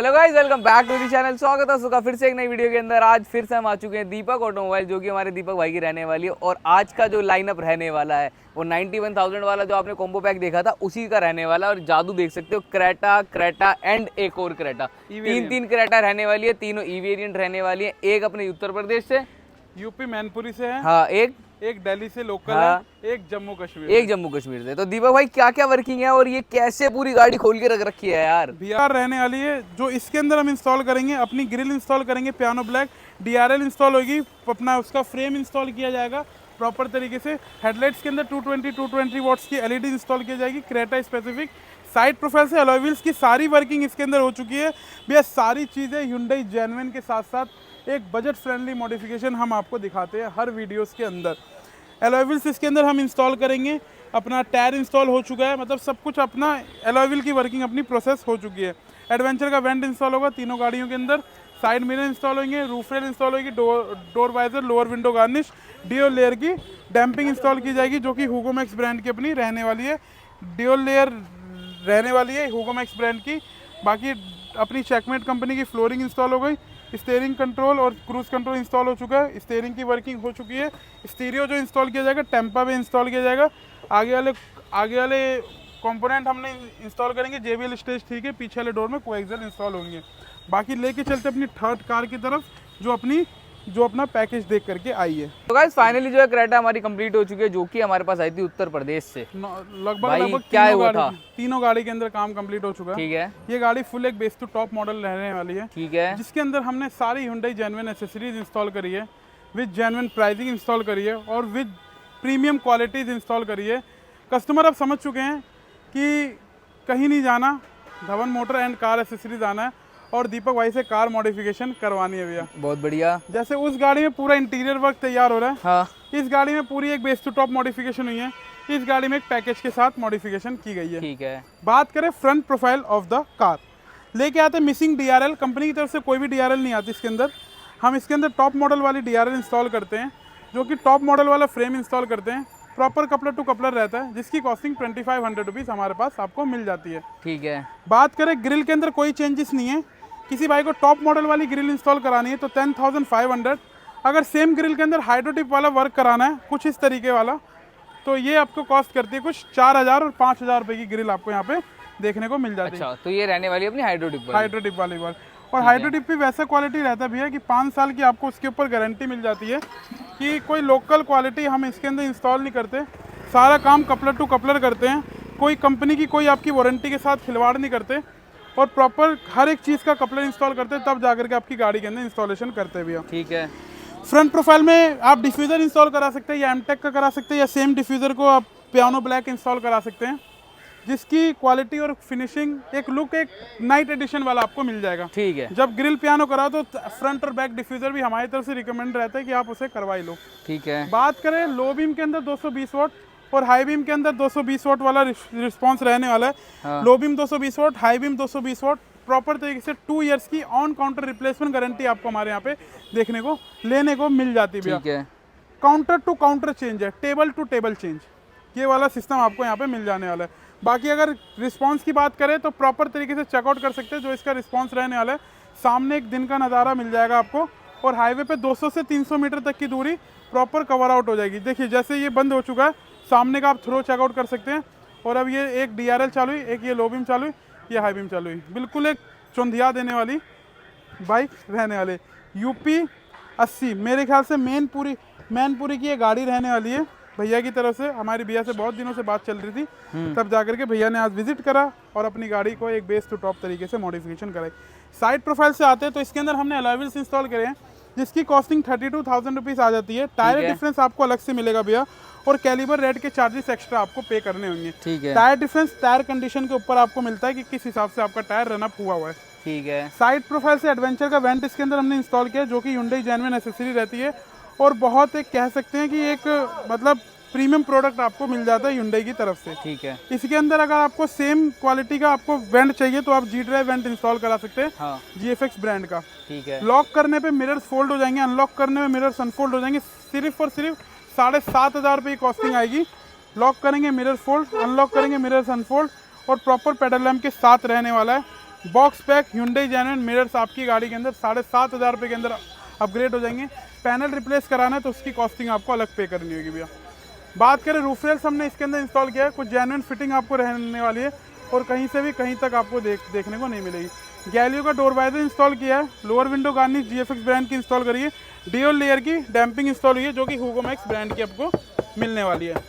Hello guys, welcome back to the channel. स्वागत है सुखा फिर से एक नई वीडियो के अंदर। आज फिर से हम आ चुके हैं दीपक ऑटोमोबाइल, जो कि हमारे दीपक भाई की रहने वाली है। और आज का जो लाइनअप रहने वाला है वो 91,000 वाला जो आपने कॉम्बो पैक देखा था उसी का रहने वाला है। और जादू देख सकते हो, क्रेटा एंड एक और क्रेटा, तीन क्रेटा रहने वाली है। तीनों ई वेरिएंट रहने वाली है। एक अपने उत्तर प्रदेश से, यूपी मैनपुरी से है। हाँ, एक दिल्ली से लोकल हाँ, है, एक जम्मू कश्मीर से। तो दीपक भाई क्या क्या वर्किंग है और ये कैसे पूरी गाड़ी खोल के रख रखी है यार? VR रहने वाली है। जो इसके अंदर हम इंस्टॉल करेंगे, अपनी ग्रिल इंस्टॉल करेंगे, पियानो ब्लैक, DRL इंस्टॉल होगी, अपना उसका फ्रेम इंस्टॉल किया जाएगा प्रॉपर तरीके से। हेडलाइट्स के अंदर 220 वॉट्स की LED इंस्टॉल की जाएगी, क्रेटा स्पेसिफिक। साइड प्रोफाइल से अलॉय व्हील्स की सारी वर्किंग इसके अंदर हो चुकी है भैया। सारी चीज़ें Hyundai जेन्युइन के साथ साथ एक बजट फ्रेंडली मॉडिफिकेशन हम आपको दिखाते हैं हर वीडियोस के अंदर। अलॉय व्हील्स इसके अंदर हम इंस्टॉल करेंगे, अपना टायर इंस्टॉल हो चुका है, मतलब सब कुछ अपना अलॉय व्हील की वर्किंग अपनी प्रोसेस हो चुकी है। एडवेंचर का वेंट इंस्टॉल होगा तीनों गाड़ियों के अंदर, साइड मिरर इंस्टॉल होंगे, रूफ रेल इंस्टॉल होगी, door visor, lower window garnish, dual layer की डैम्पिंग इंस्टॉल की जाएगी, जो कि ह्यूगो मैक्स ब्रांड की अपनी रहने वाली है। ड्यूल लेयर रहने वाली है ह्यूगो मैक्स ब्रांड की। बाकी अपनी चेकमेट कंपनी की फ्लोरिंग इंस्टॉल हो गई। स्टीयरिंग कंट्रोल और क्रूज कंट्रोल इंस्टॉल हो चुका है। स्टीयरिंग की वर्किंग हो चुकी है। स्टीरियो जो इंस्टॉल किया जाएगा टेम्पा में इंस्टॉल किया जाएगा। आगे वाले कंपोनेंट हमने इंस्टॉल करेंगे। JBL स्टेज ठीक है, पीछे वाले डोर में कोएक्सियल इंस्टॉल होंगे। बाकी लेके चलते अपनी थर्ड कार की तरफ, जो अपना पैकेज देख करके आई है। तो गाइस फाइनली जो है क्रेटा हमारी कंप्लीट हो चुकी है, जो कि हमारे पास आई थी उत्तर प्रदेश से। लगभग क्या हुआ था? तीनों गाड़ी के अंदर काम कंप्लीट हो चुका है। ठीक है। ये गाड़ी फुल एक बेस टू टॉप मॉडल रहने वाली है। ठीक है। जिसके अंदर हमने सारी Hyundai जेन्युइन एसेसरीज इंस्टॉल करी है, विद जेन्युइन प्राइसिंग इंस्टॉल करी है और विद प्रीमियम क्वालिटीज इंस्टॉल करी है। कस्टमर अब समझ चुके हैं कि कहीं नहीं जाना, Dhawan motor and car accessories आना है और दीपक भाई से कार मॉडिफिकेशन करवानी है भैया। बहुत बढ़िया। जैसे उस गाड़ी में पूरा इंटीरियर वर्क तैयार हो रहा है, हाँ। इस गाड़ी में पूरी एक बेस टू टॉप मॉडिफिकेशन हुई है। इस गाड़ी में एक पैकेज के साथ मॉडिफिकेशन की गई है। ठीक है। बात करें front profile of the car, लेके आते मिसिंग DRL। कंपनी की तरफ से कोई भी DRL नहीं आती इसके अंदर। हम इसके अंदर टॉप मॉडल वाली DRL इंस्टॉल करते हैं, जो कि टॉप मॉडल वाला फ्रेम इंस्टॉल करते हैं। प्रॉपर कपलर टू कपलर रहता है, जिसकी कॉस्टिंग 2500 रुपीज़ हमारे पास आपको मिल जाती है। ठीक है। बात करें ग्रिल के अंदर कोई चेंजेस नहीं है। किसी भाई को टॉप मॉडल वाली ग्रिल इंस्टॉल करानी है तो 10,500। अगर सेम ग्रिल के अंदर हाइड्रोटिप वाला वर्क कराना है कुछ इस तरीके वाला, तो ये आपको कॉस्ट करती है कुछ 4,000 और 5,000 रुपये की ग्रिल आपको यहाँ पे देखने को मिल जाती है। अच्छा, तो ये रहने वाली अपनी हाइड्रोटिप वाली बार। और हाइड्रोटिप भी वैसा क्वालिटी रहता है भैया कि 5 साल की आपको उसके ऊपर गारंटी मिल जाती है कि कोई लोकल क्वालिटी हम इसके अंदर इंस्टॉल नहीं करते। सारा काम कपलर टू कपलर करते हैं। कोई कंपनी की कोई आपकी वारंटी के साथ खिलवाड़ नहीं करते और प्रॉपर हर एक चीज़ का कपलर इंस्टॉल करते हैं, तब जाकर के आपकी गाड़ी के अंदर इंस्टॉलेशन करते हैं भैया। ठीक है। फ्रंट प्रोफाइल में आप डिफ्यूज़र इंस्टॉल करा सकते हैं या एमटेक का करा सकते हैं, या सेम डिफ्यूज़र को आप पियानो ब्लैक इंस्टॉल करा सकते हैं, जिसकी क्वालिटी और फिनिशिंग एक लुक एक नाइट एडिशन वाला आपको मिल जाएगा। ठीक है। जब ग्रिल पियानो कराओ तो फ्रंट और बैक डिफ्यूज़र भी हमारी तरफ से रिकमेंड रहता है कि आप उसे करवाई लो। ठीक है। बात करें लो बीम के अंदर 220 वॉट और हाई बीम के अंदर 220 वॉट वाला रिस्पॉन्स रहने वाला है। हाँ। Low beam 220 what, high beam 220 what. Proper तरीके से 2 इयर्स की ऑन काउंटर रिप्लेसमेंट गारंटी आपको हमारे यहाँ पे देखने को लेने को मिल जाती है। ठीक है। काउंटर टू काउंटर चेंज है, टेबल टू टेबल चेंज, ये वाला सिस्टम आपको यहाँ पे मिल जाने वाला है। बाकी अगर रिस्पांस की बात करें तो प्रॉपर तरीके से चेकआउट कर सकते हैं जो इसका रिस्पांस रहने वाला है। सामने एक दिन का नज़ारा मिल जाएगा आपको और हाईवे पे 200 से 300 मीटर तक की दूरी प्रॉपर कवर आउट हो जाएगी। देखिए जैसे ये बंद हो चुका है, सामने का आप थ्रो चेकआउट कर सकते हैं। और अब ये एक DRL चालू हुई, एक ये लो बीम चालू हुई, ये हाई बीम चालू हुई। बिल्कुल एक चौंधिया देने वाली बाइक रहने वाले। UP 80 मेरे ख्याल से मैनपुरी की ये गाड़ी रहने वाली है। भैया की तरफ से, हमारी भैया से बहुत दिनों से बात चल रही थी, तब जाकर के भैया ने आज विजिट करा और अपनी गाड़ी को एक बेस टू टॉप तरीके से मॉडिफिकेशन कराई। साइड प्रोफाइल से आते हैं तो इसके अंदर हमने अलॉय व्हील्स इंस्टॉल करे हैं, जिसकी कॉस्टिंग 32,000 रुपीज़ आ जाती है। टायर डिफरेंस आपको अलग से मिलेगा भैया और कैलिबर रेड के चार्जेस एक्स्ट्रा आपको पे करने होंगे। ठीक है। टायर डिफरेंस टायर कंडीशन के ऊपर आपको मिलता है कि किस हिसाब से आपका टायर रन अप हुआ है। ठीक है। साइड प्रोफाइल से एडवेंचर का वेंट इसके अंदर हमने इंस्टॉल किया, जो कि Hyundai जेन्युइन एसेसरी रहती है और बहुत एक कह सकते हैं कि एक मतलब प्रीमियम प्रोडक्ट आपको मिल जाता है Hyundai की तरफ से। ठीक है। इसके अंदर अगर आपको सेम क्वालिटी का आपको वेंट चाहिए तो आप G-Drive वेंट इंस्टॉल करा सकते हैं। हाँ। GFX ब्रांड का। ठीक है। लॉक करने पे मिरर्स फोल्ड हो जाएंगे, अनलॉक करने में मिरर्स अनफोल्ड हो जाएंगे। सिर्फ और सिर्फ 7,500 रुपये की कॉस्टिंग आएगी। लॉक करेंगे मिरर फोल्ड, अनलॉक करेंगे मिरर्स अनफोल्ड और प्रॉपर पेडल लैम्प के साथ रहने वाला है। Box pack Hyundai genuine mirrors आपकी गाड़ी के अंदर 7,500 रुपये के अंदर अपग्रेड हो जाएंगे। पैनल रिप्लेस कराना है तो उसकी कॉस्टिंग आपको अलग पे करनी होगी भैया। बात करें रूफ रेल्स हमने इसके अंदर इंस्टॉल किया है, कुछ जेन्युइन फिटिंग आपको रहने वाली है और कहीं से भी कहीं तक आपको देखने को नहीं मिलेगी। गैलियो का डोर वाइजर इंस्टॉल किया है, lower window garnish GFX brand की इंस्टॉल करी है, ड्यूल लेयर की डैम्पिंग इंस्टॉल हुई है जो कि ह्यूगो मैक्स ब्रांड की आपको मिलने वाली है।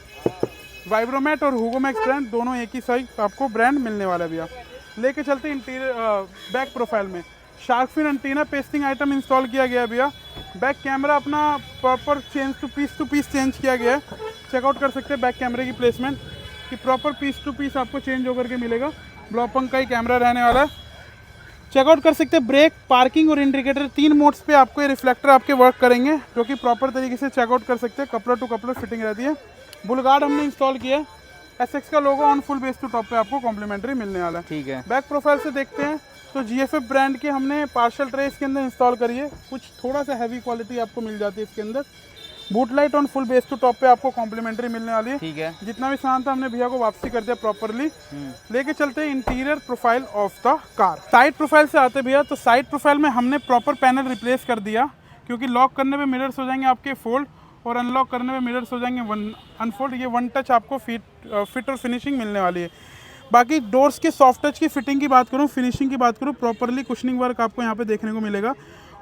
वाइब्रोमैट और ह्यूगो मैक्स ब्रांड दोनों एक ही साइज आपको ब्रांड मिलने वाला है भैया। लेके चलते इंटीरियर बैक प्रोफाइल में shark fin antenna pasting item install किया गया है भैया। बैक कैमरा अपना proper change two piece change किया गया है। चेकआउट कर सकते हैं बैक कैमरे की प्लेसमेंट कि प्रॉपर पीस टू पीस आपको चेंज होकर के मिलेगा। ब्लॉपंग का ही कैमरा रहने वाला है। चेकआउट कर सकते हैं ब्रेक, पार्किंग और इंडिकेटर 3 मोड्स पे आपको ये रिफ्लेक्टर आपके वर्क करेंगे जो कि प्रॉपर तरीके से चेकआउट कर सकते हैं। कपड़ा टू कपड़ा फिटिंग रहती है। बुल गार्ड हमने इंस्टॉल किया है। SX का logo on full base to top पे आपको कॉम्प्लीमेंट्री मिलने वाला है। ठीक है। बैक प्रोफाइल से देखते हैं तो GFF ब्रांड के हमने पार्शल ट्रे इसके अंदर इंस्टॉल करी है। कुछ थोड़ा सा हैवी क्वालिटी आपको मिल जाती है इसके अंदर। Boot light on full base to top पे आपको कॉम्प्लीमेंट्री मिलने वाली है। ठीक है। जितना भी सामान था हमने भैया को वापसी कर दिया प्रॉपरली। लेके चलते हैं interior profile of the car. Side profile से आते भैया तो साइड प्रोफाइल में हमने प्रॉपर पैनल रिप्लेस कर दिया क्योंकि लॉक करने पे मिरर्स हो जाएंगे आपके फोल्ड और अनलॉक करने पे मिरर्स हो जाएंगे अनफोल्ड। ये वन टच आपको फिट और फिनिशिंग मिलने वाली है। बाकी डोर्स के सॉफ्ट टच की फिटिंग की बात करूँ, फिनिशिंग की बात करूँ, प्रॉपरली कुशनिंग वर्क आपको यहाँ पे देखने को मिलेगा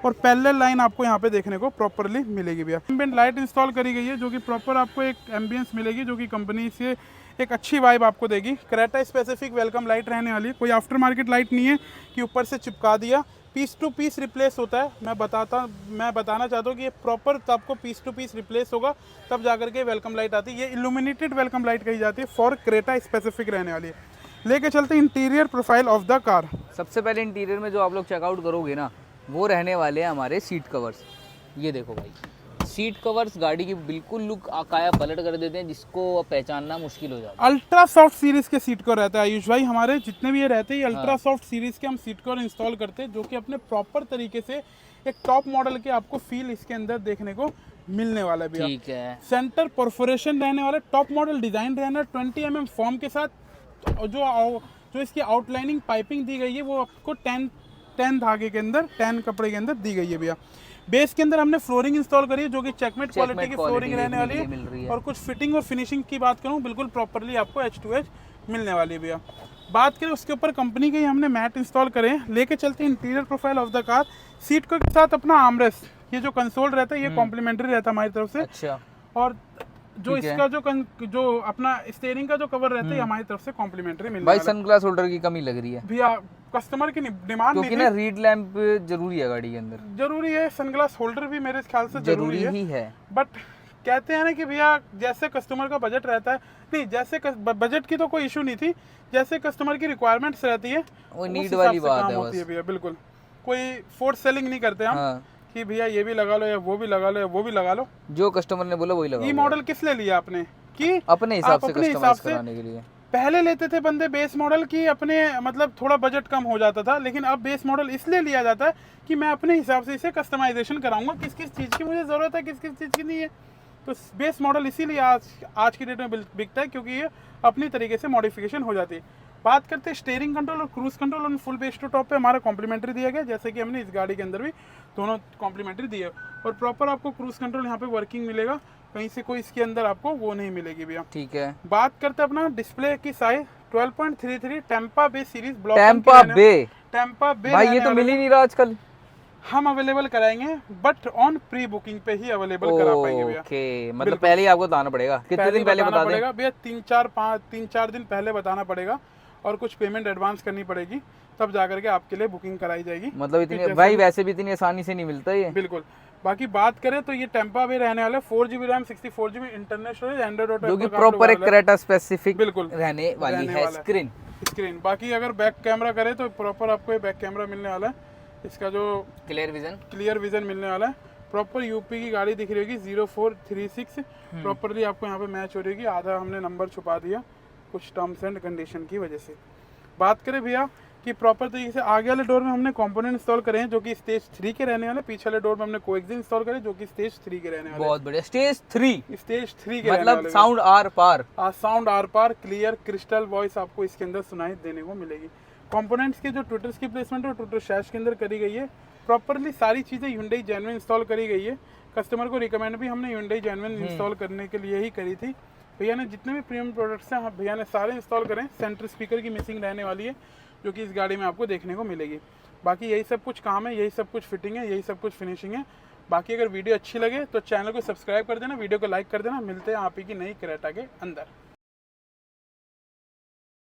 और पैरेलल लाइन आपको यहाँ पे देखने को प्रॉपरली मिलेगी भैया। एम्बिएंट लाइट इंस्टॉल करी गई है जो कि प्रॉपर आपको एक एम्बियंस मिलेगी जो कि कंपनी से एक अच्छी वाइब आपको देगी। क्रेटा स्पेसिफिक वेलकम लाइट रहने वाली है। कोई आफ्टर मार्केट लाइट नहीं है कि ऊपर से चिपका दिया। पीस टू पीस रिप्लेस होता है। मैं बताना चाहता हूँ कि ये प्रॉपर आपको पीस टू पीस रिप्लेस होगा तब जाकर के वेलकम लाइट आती है। ये इल्यूमिनेटेड वेलकम लाइट कही जाती है, फॉर क्रेटा स्पेसिफिक रहने वाली है। लेके चलते हैं interior profile of the car. सबसे पहले इंटीरियर में जो आप लोग चेकआउट करोगे ना वो रहने वाले हैं हमारे सीट कवर्स। ये देखो भाई, सीट कवर्स गाड़ी की बिल्कुल लुक काया पलट कर देते हैं जिसको पहचानना मुश्किल हो जाता है। अल्ट्रा सॉफ्ट सीरीज के सीट कवर रहता है आयुष भाई। हमारे जितने भी ये रहते हैं अल्ट्रा सॉफ्ट सीरीज के हम सीट कवर इंस्टॉल करते हैं जो कि अपने प्रॉपर तरीके से एक टॉप मॉडल के आपको फील इसके अंदर देखने को मिलने वाला है भैया। ठीक है। सेंटर परफोरेशन रहने वाला, टॉप मॉडल डिजाइन रहना, 20 mm फॉर्म के साथ। जो इसकी आउटलाइनिंग पाइपिंग दी गई है वो आपको 10 धागे के अंदर 10 कपड़े के अंदर दी गई है भैया। बेस के अंदर हमने फ्लोरिंग इंस्टॉल करी है जो कि चेकमेट क्वालिटी की फ्लोरिंग रहने वाली है। और कुछ फिटिंग और फिनिशिंग की बात करूं बिल्कुल प्रॉपरली आपको H2H मिलने वाली है भैया। बात करें उसके ऊपर कंपनी के ही हमने मैट इंस्टॉल करे हैं। लेके चलते हैं interior profile of the car. Seat के साथ अपना आर्मरेस्ट, ये जो कंसोल रहता है ये कॉम्प्लीमेंट्री रहता है हमारी तरफ से। अच्छा। और जो इसका जो अपना स्टीयरिंग का जो कवर रहता है हमारी तरफ से कॉम्प्लीमेंट्री मिलने भाई। वाला है। सनग्लास होल्डर की कमी लग रही है भैया, कस्टमर की डिमांड क्योंकि ना रीड लैंप जरूरी है गाड़ी के अंदर। जरूरी है, सनग्लास होल्डर भी मेरे ख्याल से जरूरी ही है। बट कहते हैं ना कि भैया जैसे कस्टमर का बजट रहता है, नहीं जैसे बजट की तो कोई इशू नहीं थी, जैसे कस्टमर की रिक्वायरमेंट्स रहती है वो नीड वाली बात है होती है भैया। बिल्कुल कोई फोर्स सेलिंग नहीं करते हम। हाँ। कि भैया ये भी लगा लो या वो भी लगा लो या वो भी लगा लो, जो कस्टमर ने बोला वही लगा। ये मॉडल किस ले लिया आपने कि अपने हिसाब से कस्टमाइज कराने के लिए। पहले लेते थे बंदे बेस मॉडल की अपने मतलब थोड़ा बजट कम हो जाता था, लेकिन अब बेस मॉडल इसलिए लिया जाता है कि मैं अपने हिसाब से इसे कस्टमाइजेशन कराऊंगा, किस किस चीज़ की मुझे ज़रूरत है, किस किस चीज़ की नहीं है। तो बेस मॉडल इसीलिए आज की डेट में बिकता है क्योंकि ये अपनी तरीके से मॉडिफिकेशन हो जाती है। बात करते हैं स्टीयरिंग कंट्रोल और क्रूज कंट्रोल और फुल बेस टू टॉप पे हमारा कॉम्प्लीमेंट्री दिया गया, जैसे कि हमने इस गाड़ी के अंदर भी दोनों कॉम्प्लीमेंट्री दिए। और प्रॉपर आपको क्रूज कंट्रोल यहाँ पे वर्किंग मिलेगा, कहीं से कोई इसके अंदर आपको वो नहीं मिलेगी भैया। ठीक है। बात करते हैं अपना डिस्प्ले की साइज 12.33 टेम्पा बे सीरीज ब्लॉक। टेम्पा बे भाई ये तो मिल ही नहीं रहा आजकल। हम अवेलेबल कराएंगे बट ऑन प्री बुकिंग पे ही अवेलेबल करा पाएंगे भैया। ओके, मतलब पहले ही आपको बताना पड़ेगा। कितने दिन पहले बता दें भैया? 3-4 दिन पहले बताना पड़ेगा और कुछ पेमेंट एडवांस करनी पड़ेगी, तब जाकर के आपके लिए बुकिंग कराई जाएगी। मतलब इतनी भाई वैसे भी इतनी आसानी से नहीं मिलता ये। बिल्कुल। बाकी बात करें तो ये टेम्पा भी रहने वाला है, 4GB RAM 64GB internal storage, Android auto, जो कि प्रॉपर एक क्रेटा स्पेसिफिक बिल्कुल रहने वाली है। स्क्रीन बाकी अगर बैक कैमरा करे तो प्रॉपर आपको ये बैक कैमरा मिलने वाला है। इसका जो क्लियर विजन मिलने वाला है। प्रॉपर यूपी की गाड़ी दिख रही होगी 0436, प्रॉपरली आपको यहाँ पे मैच हो रही होगी। आधा हमने नंबर छुपा दिया कुछ टर्म्स एंड कंडीशन की वजह से। बात करें भैया कि प्रॉपर तरीके से आगे वाले डोर में हमने कंपोनेंट इंस्टॉल करे हैं जो कि स्टेज 3 के रहने वाले, पीछे वाले डोर में हमने कोएक्सिल इंस्टॉल करे जो कि स्टेज 3 के रहने वाले। बहुत बढ़िया। स्टेज 3 के मतलब साउंड आर पार क्लियर क्रिस्टल वॉइस आपको इसके अंदर सुनाई देने को मिलेगी। कंपोनेंट्स के जो ट्विटर्स की प्लेसमेंट है वो ट्विटर शैश के अंदर करी गई है। प्रॉपरली सारी चीज़ें Hyundai जेन्युइन इंस्टॉल करी गई है। कस्टमर को रिकमेंड भी हमने Hyundai जेन्युइन इंस्टॉल करने के लिए ही करी थी। भैया ने जितने भी प्रीमियम प्रोडक्ट्स हैं भैया ने सारे इंस्टॉल करें। सेंटर स्पीकर की मिसिंग रहने वाली है जो कि इस गाड़ी में आपको देखने को मिलेगी। बाकी यही सब कुछ काम है, यही सब कुछ फिटिंग है, यही सब कुछ फिनिशिंग है। बाकी अगर वीडियो अच्छी लगे तो चैनल को सब्सक्राइब कर देना, वीडियो को लाइक कर देना। मिलते हैं आप ही की नई क्रेटा के अंदर।